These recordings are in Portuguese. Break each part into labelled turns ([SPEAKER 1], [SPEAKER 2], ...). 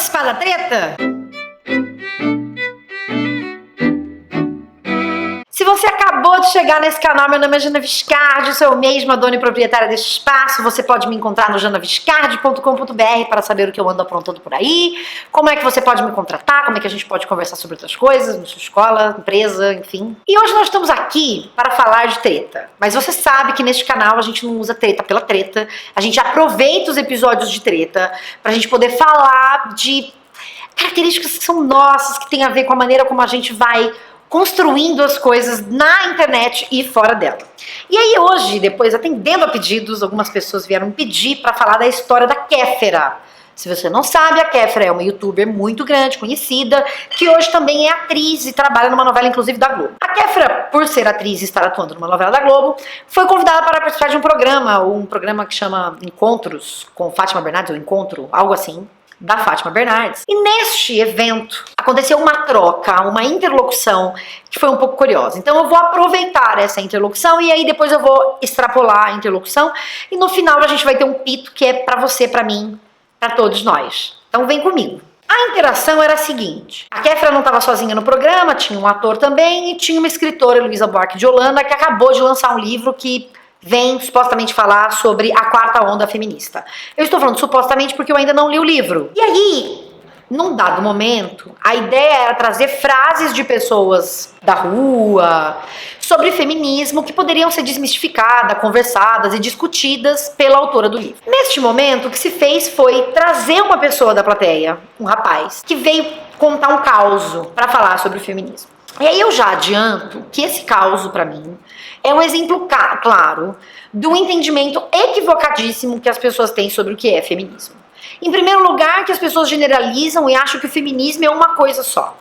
[SPEAKER 1] participar da treta? Se você acabou de chegar nesse canal, meu nome é Jana Viscardi, sou eu mesma dona e proprietária desse espaço. Você pode me encontrar no janaviscardi.com.br para saber o que eu ando aprontando por aí, como é que você pode me contratar, como é que a gente pode conversar sobre outras coisas, na sua escola, empresa, enfim. E hoje nós estamos aqui para falar de treta. Mas você sabe que neste canal a gente não usa treta pela treta, a gente aproveita os episódios de treta para a gente poder falar de características que são nossas, que tem a ver com a maneira como a gente vai construindo as coisas na internet e fora dela. E aí hoje, depois, atendendo a pedidos, algumas pessoas vieram me pedir para falar da história da Kéfera. Se você não sabe, a Kéfera é uma youtuber muito grande, conhecida, que hoje também é atriz e trabalha numa novela, inclusive, da Globo. A Kéfera, por ser atriz e estar atuando numa novela da Globo, foi convidada para participar de um programa que chama Encontros com Fátima Bernardes, ou Encontro, algo assim, da Fátima Bernardes. E neste evento aconteceu uma troca, uma interlocução que foi um pouco curiosa. Então eu vou aproveitar essa interlocução e aí depois eu vou extrapolar a interlocução e no final a gente vai ter um pito que é pra você, pra mim, pra todos nós. Então vem comigo. A interação era a seguinte: a Kéfera não estava sozinha no programa, tinha um ator também e tinha uma escritora, Luísa Buarque de Holanda, que acabou de lançar um livro que vem supostamente falar sobre a quarta onda feminista. Eu estou falando supostamente porque eu ainda não li o livro. E aí, num dado momento, a ideia era trazer frases de pessoas da rua sobre feminismo que poderiam ser desmistificadas, conversadas e discutidas pela autora do livro. Neste momento, o que se fez foi trazer uma pessoa da plateia, um rapaz, que veio contar um caos para falar sobre o feminismo. E aí eu já adianto que esse caos, para mim, é um exemplo claro do entendimento equivocadíssimo que as pessoas têm sobre o que é feminismo. Em primeiro lugar, que as pessoas generalizam e acham que o feminismo é uma coisa só,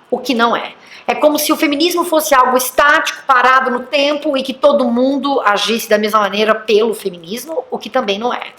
[SPEAKER 1] o que não é. É como se o feminismo fosse algo estático, parado no tempo e que todo mundo agisse da mesma maneira pelo feminismo, o que também não é.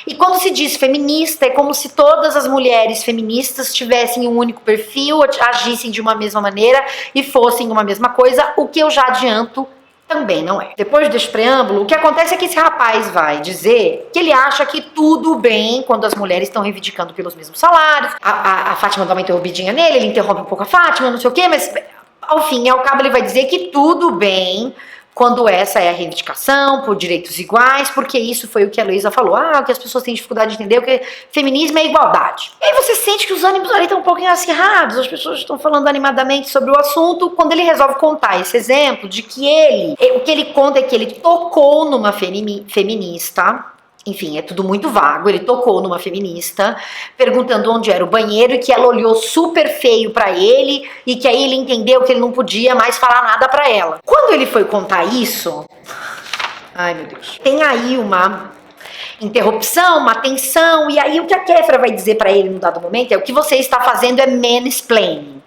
[SPEAKER 1] E quando se diz feminista, é como se todas as mulheres feministas tivessem um único perfil, agissem de uma mesma maneira e fossem uma mesma coisa, o que eu já adianto também não é. Depois deste preâmbulo, o que acontece é que esse rapaz vai dizer que ele acha que tudo bem quando as mulheres estão reivindicando pelos mesmos salários. A Fátima dá uma interrompidinha nele, ele interrompe um pouco a Fátima, não sei o quê, mas ao fim e ao cabo ele vai dizer que tudo bem quando essa é a reivindicação por direitos iguais, porque isso foi o que a Luísa falou, o que as pessoas têm dificuldade de entender, o que feminismo é igualdade. E aí você sente que os ânimos ali estão um pouquinho acirrados, as pessoas estão falando animadamente sobre o assunto, quando ele resolve contar esse exemplo de que o que ele conta é que ele tocou numa feminista. Enfim, é tudo muito vago. Ele tocou numa feminista, perguntando onde era o banheiro e que ela olhou super feio pra ele e que aí ele entendeu que ele não podia mais falar nada pra ela. Quando ele foi contar isso, ai meu Deus, tem aí uma interrupção, uma tensão, e aí o que a Kéfera vai dizer pra ele no dado momento é: o que você está fazendo é mansplaining.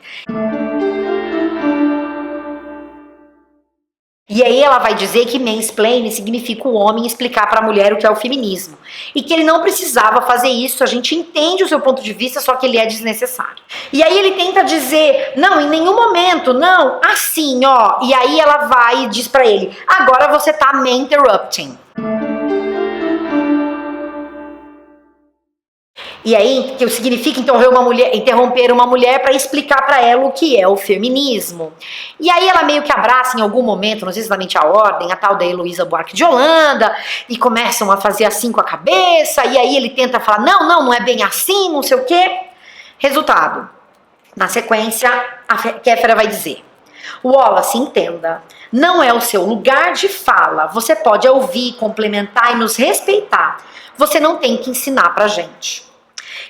[SPEAKER 1] E aí ela vai dizer que mansplaining significa o homem explicar para a mulher o que é o feminismo. E que ele não precisava fazer isso, a gente entende o seu ponto de vista, só que ele é desnecessário. E aí ele tenta dizer, não, em nenhum momento, não, assim, ó. E aí ela vai e diz para ele, agora você tá me interrupting. E aí, que significa interromper uma mulher para explicar para ela o que é o feminismo. E aí ela meio que abraça em algum momento, não sei exatamente a ordem, a tal da Luísa Buarque de Holanda, e começam a fazer assim com a cabeça, e aí ele tenta falar, não é bem assim, não sei o quê. Resultado, na sequência, a Kéfera vai dizer, Wallace, entenda, não é o seu lugar de fala, você pode ouvir, complementar e nos respeitar, você não tem que ensinar pra gente.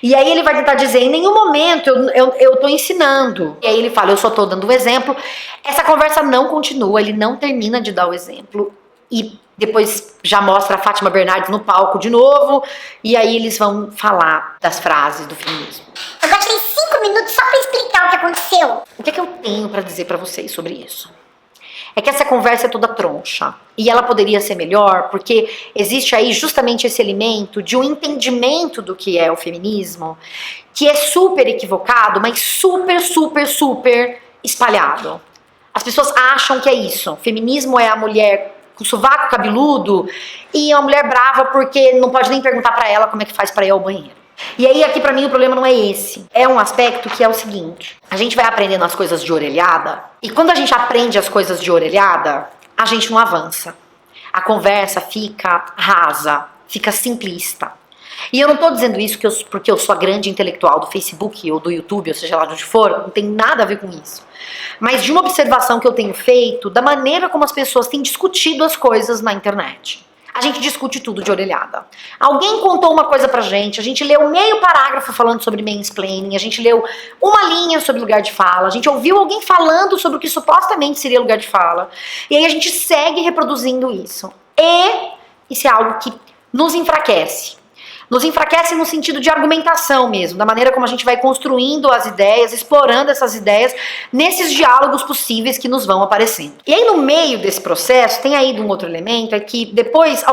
[SPEAKER 1] E aí ele vai tentar dizer, em nenhum momento eu tô ensinando. E aí ele fala, eu só tô dando um exemplo. Essa conversa não continua, ele não termina de dar o exemplo. E depois já mostra a Fátima Bernardes no palco de novo. E aí eles vão falar das frases do feminismo.
[SPEAKER 2] Eu gastei 5 minutos só pra explicar o que aconteceu.
[SPEAKER 1] O que é que eu tenho pra dizer pra vocês sobre isso? É que essa conversa é toda troncha. E ela poderia ser melhor, porque existe aí justamente esse elemento de um entendimento do que é o feminismo, que é super equivocado, mas super, super, super espalhado. As pessoas acham que é isso. Feminismo é a mulher com sovaco cabeludo e a mulher brava porque não pode nem perguntar pra ela como é que faz pra ir ao banheiro. E aí aqui pra mim o problema não é esse. É um aspecto que é o seguinte. A gente vai aprendendo as coisas de orelhada. E quando a gente aprende as coisas de orelhada, a gente não avança. A conversa fica rasa, fica simplista. E eu não tô dizendo isso porque eu sou a grande intelectual do Facebook ou do YouTube, ou seja lá de onde for, não tem nada a ver com isso. Mas de uma observação que eu tenho feito da maneira como as pessoas têm discutido as coisas na internet. A gente discute tudo de orelhada. Alguém contou uma coisa pra gente, a gente leu meio parágrafo falando sobre mansplaining, a gente leu uma linha sobre lugar de fala, a gente ouviu alguém falando sobre o que supostamente seria lugar de fala, e aí a gente segue reproduzindo isso. E isso é algo que nos enfraquece. Nos enfraquece no sentido de argumentação mesmo, da maneira como a gente vai construindo as ideias, explorando essas ideias nesses diálogos possíveis que nos vão aparecendo. E aí no meio desse processo tem aí um outro elemento, é que depois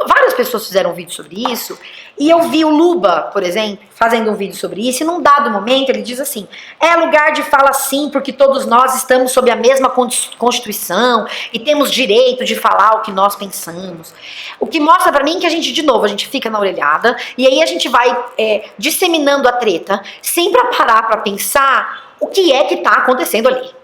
[SPEAKER 1] várias pessoas fizeram um vídeo sobre isso, e eu vi o Luba, por exemplo, fazendo um vídeo sobre isso, e num dado momento ele diz assim, é lugar de fala sim, porque todos nós estamos sob a mesma Constituição, e temos direito de falar o que nós pensamos. O que mostra pra mim que a gente, de novo, a gente fica na orelhada, e aí a gente vai disseminando a treta, sem pra parar pra pensar o que é que tá acontecendo ali.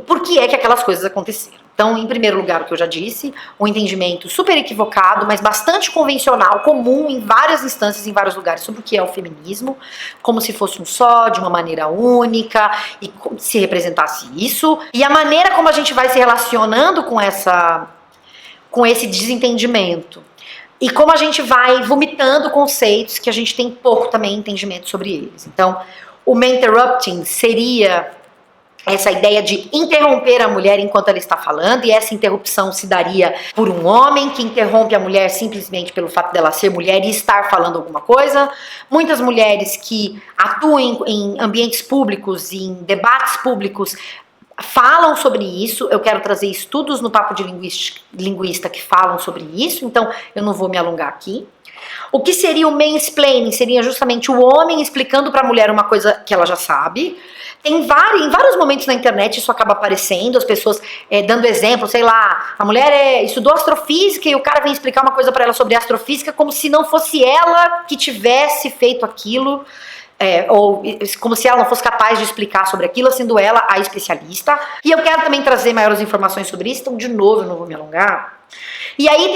[SPEAKER 1] Por que é que aquelas coisas aconteceram? Então, em primeiro lugar, o que eu já disse, um entendimento super equivocado, mas bastante convencional, comum em várias instâncias, em vários lugares, sobre o que é o feminismo, como se fosse um só, de uma maneira única, e se representasse isso. E a maneira como a gente vai se relacionando com esse desentendimento. E como a gente vai vomitando conceitos que a gente tem pouco também entendimento sobre eles. Então, o interrupting seria essa ideia de interromper a mulher enquanto ela está falando, e essa interrupção se daria por um homem que interrompe a mulher simplesmente pelo fato dela ser mulher e estar falando alguma coisa. Muitas mulheres que atuam em ambientes públicos, em debates públicos, falam sobre isso. Eu quero trazer estudos no Papo de Linguista que falam sobre isso, então eu não vou me alongar aqui. O que seria o mansplaining? Seria justamente o homem explicando para a mulher uma coisa que ela já sabe. Em vários momentos na internet isso acaba aparecendo, as pessoas dando exemplo, sei lá, a mulher estudou astrofísica e o cara vem explicar uma coisa para ela sobre astrofísica como se não fosse ela que tivesse feito aquilo, ou como se ela não fosse capaz de explicar sobre aquilo, sendo ela a especialista. E eu quero também trazer maiores informações sobre isso, então de novo eu não vou me alongar. E aí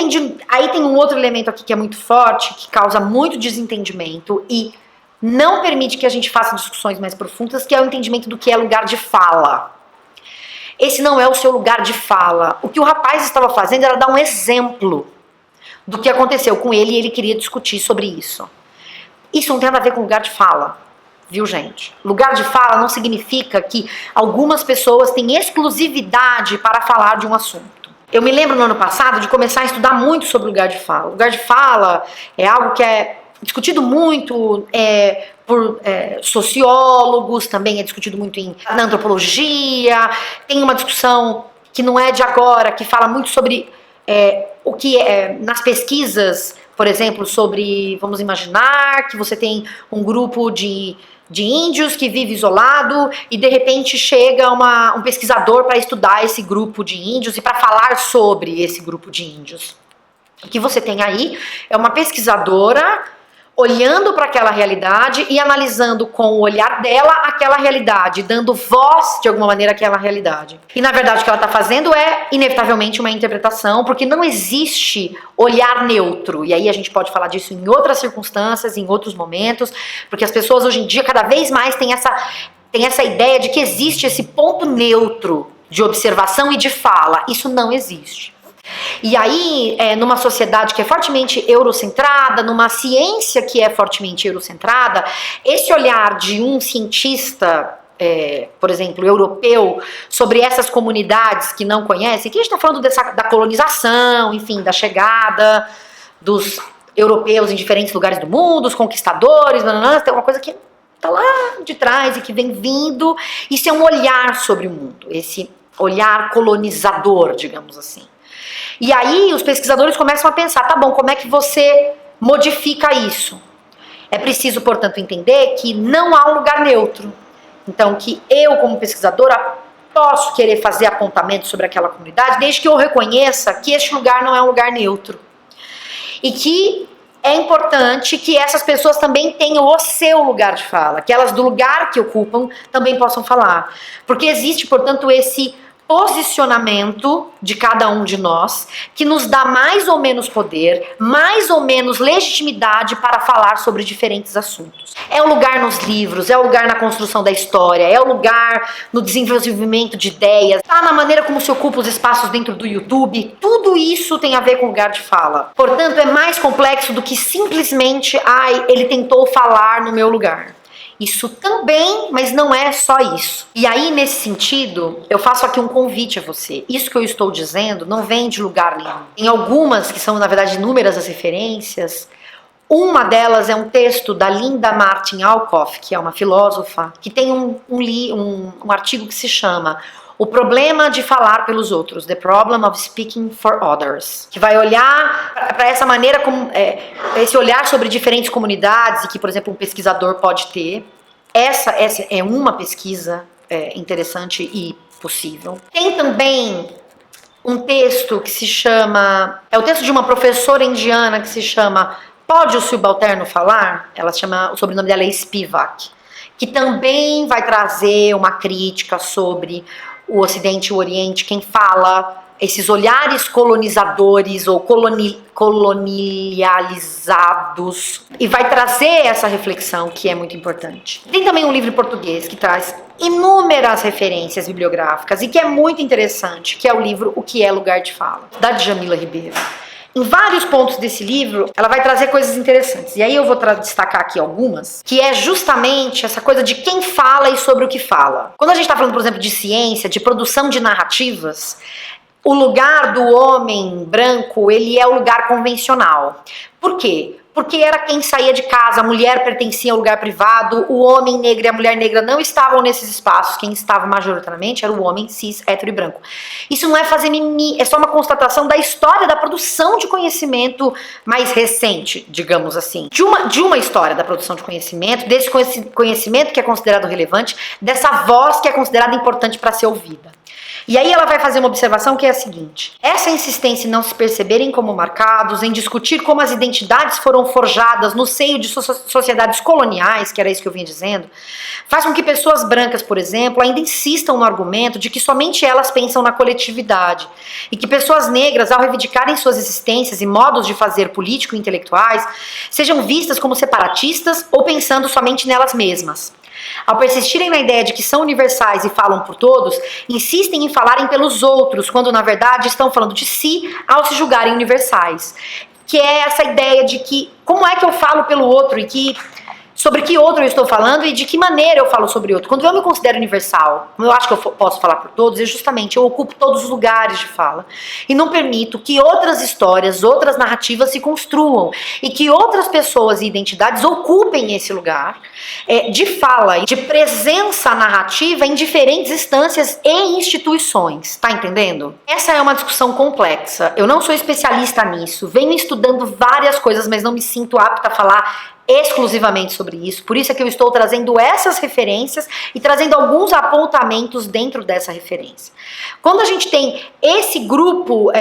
[SPEAKER 1] tem um outro elemento aqui que é muito forte, que causa muito desentendimento e não permite que a gente faça discussões mais profundas, que é o entendimento do que é lugar de fala. Esse não é o seu lugar de fala. O que o rapaz estava fazendo era dar um exemplo do que aconteceu com ele e ele queria discutir sobre isso. Isso não tem nada a ver com lugar de fala, viu, gente? Lugar de fala não significa que algumas pessoas têm exclusividade para falar de um assunto. Eu me lembro no ano passado de começar a estudar muito sobre lugar de fala. Lugar de fala é algo que é discutido muito por sociólogos, também é discutido muito na antropologia. Tem uma discussão que não é de agora, que fala muito sobre o que nas pesquisas, por exemplo, sobre, vamos imaginar que você tem um grupo de índios que vive isolado e de repente chega um pesquisador para estudar esse grupo de índios e para falar sobre esse grupo de índios. O que você tem aí é uma pesquisadora olhando para aquela realidade e analisando com o olhar dela aquela realidade, dando voz de alguma maneira àquela realidade. E na verdade o que ela está fazendo é inevitavelmente uma interpretação, porque não existe olhar neutro. E aí a gente pode falar disso em outras circunstâncias, em outros momentos, porque as pessoas hoje em dia cada vez mais têm essa ideia de que existe esse ponto neutro de observação e de fala. Isso não existe. E aí, numa sociedade que é fortemente eurocentrada, numa ciência que é fortemente eurocentrada, esse olhar de um cientista, por exemplo, europeu, sobre essas comunidades que não conhecem, que a gente está falando da colonização, enfim, da chegada dos europeus em diferentes lugares do mundo, os conquistadores, tem uma coisa que está lá de trás e que vem vindo. Isso é um olhar sobre o mundo, esse olhar colonizador, digamos assim. E aí os pesquisadores começam a pensar, tá bom, como é que você modifica isso? É preciso, portanto, entender que não há um lugar neutro. Então, que eu, como pesquisadora, posso querer fazer apontamentos sobre aquela comunidade, desde que eu reconheça que este lugar não é um lugar neutro. E que é importante que essas pessoas também tenham o seu lugar de fala, que elas do lugar que ocupam também possam falar. Porque existe, portanto, esse posicionamento de cada um de nós que nos dá mais ou menos poder, mais ou menos legitimidade para falar sobre diferentes assuntos. É o lugar nos livros, é o lugar na construção da história, é o lugar no desenvolvimento de ideias, tá na maneira como se ocupa os espaços dentro do YouTube. Tudo isso tem a ver com lugar de fala. Portanto, é mais complexo do que simplesmente, ele tentou falar no meu lugar. Isso também, mas não é só isso. E aí, nesse sentido, eu faço aqui um convite a você. Isso que eu estou dizendo não vem de lugar nenhum. Em algumas, que são, na verdade, inúmeras as referências, uma delas é um texto da Linda Martin Alcoff, que é uma filósofa, que tem um artigo que se chama O Problema de Falar pelos Outros, The Problem of Speaking for Others, que vai olhar para essa maneira, esse olhar sobre diferentes comunidades e que, por exemplo, um pesquisador pode ter. Essa é uma pesquisa interessante e possível. Tem também um texto que se chama... É o texto de uma professora indiana que se chama Pode o Subalterno Falar? O sobrenome dela é Spivak, que também vai trazer uma crítica sobre o Ocidente e o Oriente, quem fala esses olhares colonizadores ou colonializados, e vai trazer essa reflexão que é muito importante. Tem também um livro em português que traz inúmeras referências bibliográficas e que é muito interessante, que é o livro O que é Lugar de Fala, da Djamila Ribeiro. Em vários pontos desse livro, ela vai trazer coisas interessantes. E aí eu vou destacar aqui algumas, que é justamente essa coisa de quem fala e sobre o que fala. Quando a gente está falando, por exemplo, de ciência, de produção de narrativas, o lugar do homem branco, ele é o lugar convencional. Por quê? Porque era quem saía de casa, a mulher pertencia ao lugar privado, o homem negro e a mulher negra não estavam nesses espaços, quem estava majoritariamente era o homem cis, hétero e branco. Isso não é fazer mimimi, é só uma constatação da história da produção de conhecimento mais recente, digamos assim. De uma história da produção de conhecimento, desse conhecimento que é considerado relevante, dessa voz que é considerada importante para ser ouvida. E aí ela vai fazer uma observação que é a seguinte: essa insistência em não se perceberem como marcados, em discutir como as identidades foram forjadas no seio de sociedades coloniais, que era isso que eu vinha dizendo, faz com que pessoas brancas, por exemplo, ainda insistam no argumento de que somente elas pensam na coletividade, e que pessoas negras, ao reivindicarem suas existências e modos de fazer político-intelectuais, sejam vistas como separatistas ou pensando somente nelas mesmas. Ao persistirem na ideia de que são universais e falam por todos, insistem em falarem pelos outros, quando na verdade estão falando de si ao se julgarem universais. Que é essa ideia de que, como é que eu falo pelo outro e sobre que outro eu estou falando e de que maneira eu falo sobre outro. Quando eu me considero universal, como eu acho que eu posso falar por todos, justamente eu ocupo todos os lugares de fala e não permito que outras histórias, outras narrativas se construam e que outras pessoas e identidades ocupem esse lugar de fala e de presença narrativa em diferentes instâncias e instituições, tá entendendo? Essa é uma discussão complexa, eu não sou especialista nisso, venho estudando várias coisas, mas não me sinto apta a falar exclusivamente sobre isso, por isso é que eu estou trazendo essas referências e trazendo alguns apontamentos dentro dessa referência. Quando a gente tem esse grupo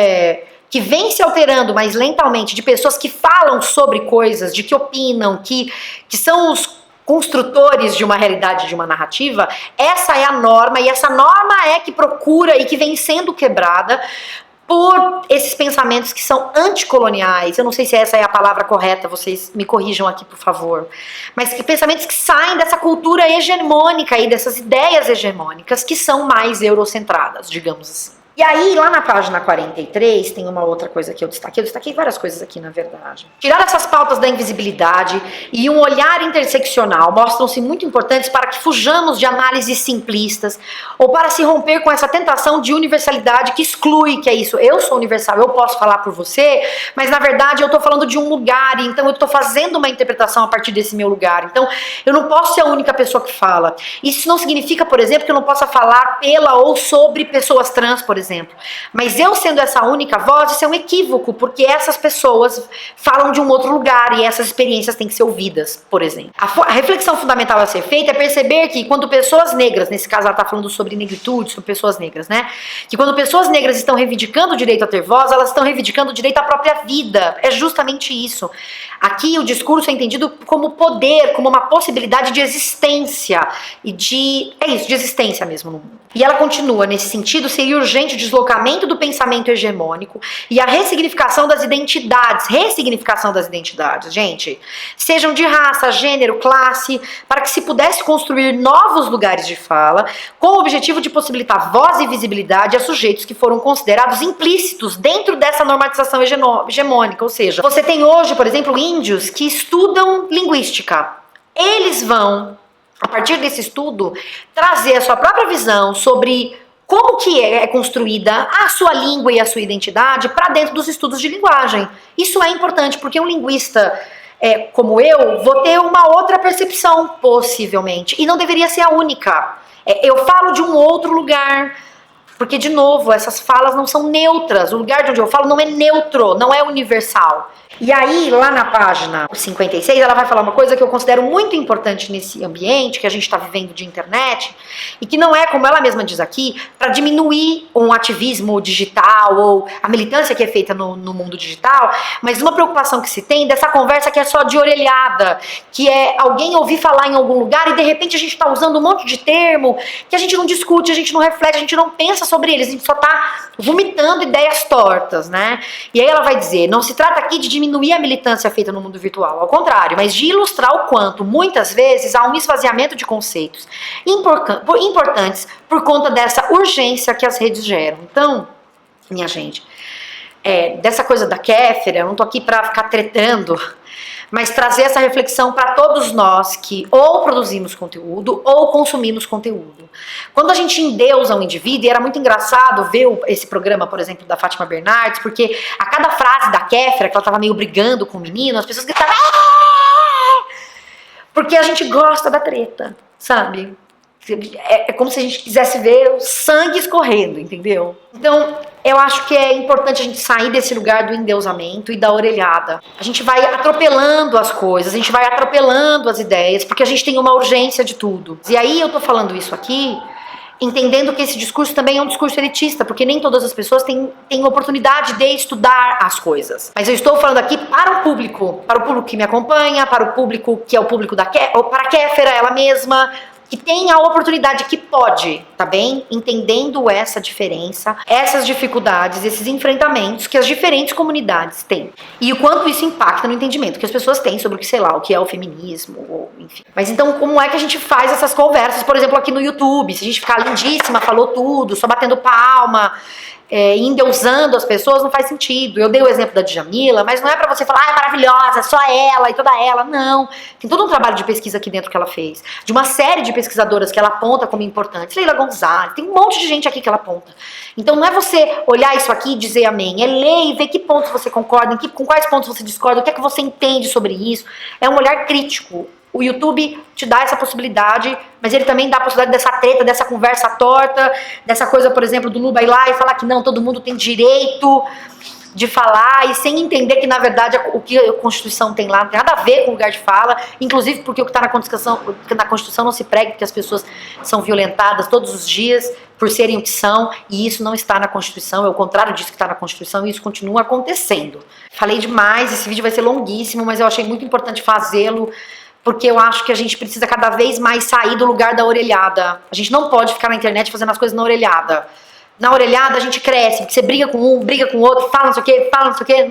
[SPEAKER 1] que vem se alterando mais lentamente, de pessoas que falam sobre coisas, de que opinam, que são os construtores de uma realidade, de uma narrativa, essa é a norma, e essa norma é que procura e que vem sendo quebrada por esses pensamentos que são anticoloniais. Eu não sei se essa é a palavra correta, vocês me corrijam aqui, por favor. Mas que pensamentos que saem dessa cultura hegemônica e dessas ideias hegemônicas que são mais eurocentradas, digamos assim. E aí, lá na página 43, tem uma outra coisa que eu destaquei. Eu destaquei várias coisas aqui, na verdade. Tirar essas pautas da invisibilidade e um olhar interseccional mostram-se muito importantes para que fujamos de análises simplistas ou para se romper com essa tentação de universalidade que exclui, que é isso. Eu sou universal, eu posso falar por você, mas na verdade eu estou falando de um lugar, então eu estou fazendo uma interpretação a partir desse meu lugar. Então, eu não posso ser a única pessoa que fala. Isso não significa, por exemplo, que eu não possa falar pela ou sobre pessoas trans, por exemplo. exemplo. Mas eu sendo essa única voz, isso é um equívoco, porque essas pessoas falam de um outro lugar e essas experiências têm que ser ouvidas, por exemplo. A reflexão fundamental a ser feita é perceber que quando pessoas negras, nesse caso ela está falando sobre negritude, sobre pessoas negras, né? Que quando pessoas negras estão reivindicando o direito a ter voz, elas estão reivindicando o direito à própria vida. É justamente isso. Aqui o discurso é entendido como poder, como uma possibilidade de existência e de existência mesmo no mundo. E ela continua, nesse sentido, seria urgente o deslocamento do pensamento hegemônico e a ressignificação das identidades, gente, sejam de raça, gênero, classe, para que se pudesse construir novos lugares de fala, com o objetivo de possibilitar voz e visibilidade a sujeitos que foram considerados implícitos dentro dessa normatização hegemônica, ou seja, você tem hoje, por exemplo, índios que estudam linguística. Eles vão, a partir desse estudo, trazer a sua própria visão sobre como que é construída a sua língua e a sua identidade para dentro dos estudos de linguagem. Isso é importante, porque um linguista como eu, vou ter uma outra percepção, possivelmente, e não deveria ser a única. Eu falo de um outro lugar, porque, de novo, essas falas não são neutras. O lugar de onde eu falo não é neutro, não é universal. E aí, lá na página 56, ela vai falar uma coisa que eu considero muito importante nesse ambiente que a gente está vivendo de internet, e que não é, como ela mesma diz aqui, para diminuir um ativismo digital ou a militância que é feita no mundo digital, mas uma preocupação que se tem dessa conversa que é só de orelhada, que é alguém ouvir falar em algum lugar e de repente a gente está usando um monte de termo que a gente não discute, a gente não reflete, a gente não pensa sobre eles, a gente só está vomitando ideias tortas, né? E aí ela vai dizer, não se trata aqui de diminuir a militância feita no mundo virtual, ao contrário, mas de ilustrar o quanto, muitas vezes, há um esvaziamento de conceitos importantes por conta dessa urgência que as redes geram. Então, minha gente, dessa coisa da Kéfera, eu não tô aqui para ficar tretando, mas trazer essa reflexão para todos nós que ou produzimos conteúdo ou consumimos conteúdo. Quando a gente endeusa um indivíduo, e era muito engraçado ver esse programa, por exemplo, da Fátima Bernardes, porque a cada frase da Kéfera, que ela estava meio brigando com o menino, as pessoas gritavam porque a gente gosta da treta, sabe? É como se a gente quisesse ver o sangue escorrendo, entendeu? Então, eu acho que é importante a gente sair desse lugar do endeusamento e da orelhada. A gente vai atropelando as coisas, a gente vai atropelando as ideias, porque a gente tem uma urgência de tudo. E aí eu tô falando isso aqui, entendendo que esse discurso também é um discurso elitista, porque nem todas as pessoas têm oportunidade de estudar as coisas. Mas eu estou falando aqui para o público que me acompanha, para o público que é o público ou para a Kéfera, ela mesma, que tem a oportunidade, que pode, tá bem? Entendendo essa diferença, essas dificuldades, esses enfrentamentos que as diferentes comunidades têm. E o quanto isso impacta no entendimento que as pessoas têm sobre o que, sei lá, o que é o feminismo, ou enfim. Mas então, como é que a gente faz essas conversas, por exemplo, aqui no YouTube? Se a gente ficar lindíssima, falou tudo, só batendo palma, endeusando as pessoas, não faz sentido. Eu dei o exemplo da Djamila, mas não é pra você falar, é maravilhosa, só ela e toda ela. Não. Tem todo um trabalho de pesquisa aqui dentro que ela fez, de uma série de pesquisadoras que ela aponta como importantes. Leila Gonzalez, tem um monte de gente aqui que ela aponta. Então não é você olhar isso aqui e dizer amém, é ler e ver que pontos você concorda, com quais pontos você discorda, o que é que você entende sobre isso. É um olhar crítico. O YouTube te dá essa possibilidade, mas ele também dá a possibilidade dessa treta, dessa conversa torta, dessa coisa, por exemplo, do Luba ir lá e falar que não, todo mundo tem direito de falar, e sem entender que, na verdade, o que a Constituição tem lá não tem nada a ver com o lugar de fala, inclusive porque o que está na Constituição não se prega que as pessoas são violentadas todos os dias por serem o que são, e isso não está na Constituição, é o contrário disso que está na Constituição, e isso continua acontecendo. Falei demais, esse vídeo vai ser longuíssimo, mas eu achei muito importante fazê-lo, porque eu acho que a gente precisa cada vez mais sair do lugar da orelhada. A gente não pode ficar na internet fazendo as coisas na orelhada. Na orelhada a gente cresce, porque você briga com um, briga com o outro, fala não sei o quê,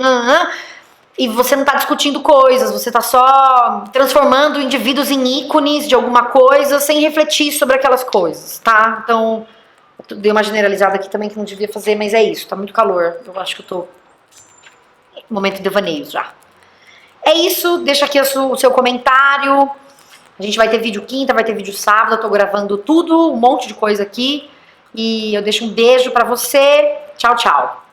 [SPEAKER 1] e você não tá discutindo coisas, você tá só transformando indivíduos em ícones de alguma coisa sem refletir sobre aquelas coisas, tá? Então, eu dei uma generalizada aqui também que não devia fazer, mas é isso, tá muito calor. Eu acho que eu tô em momento de devaneios já. É isso, deixa aqui o seu comentário. A gente vai ter vídeo quinta, vai ter vídeo sábado, eu tô gravando tudo, um monte de coisa aqui. E eu deixo um beijo pra você. Tchau, tchau.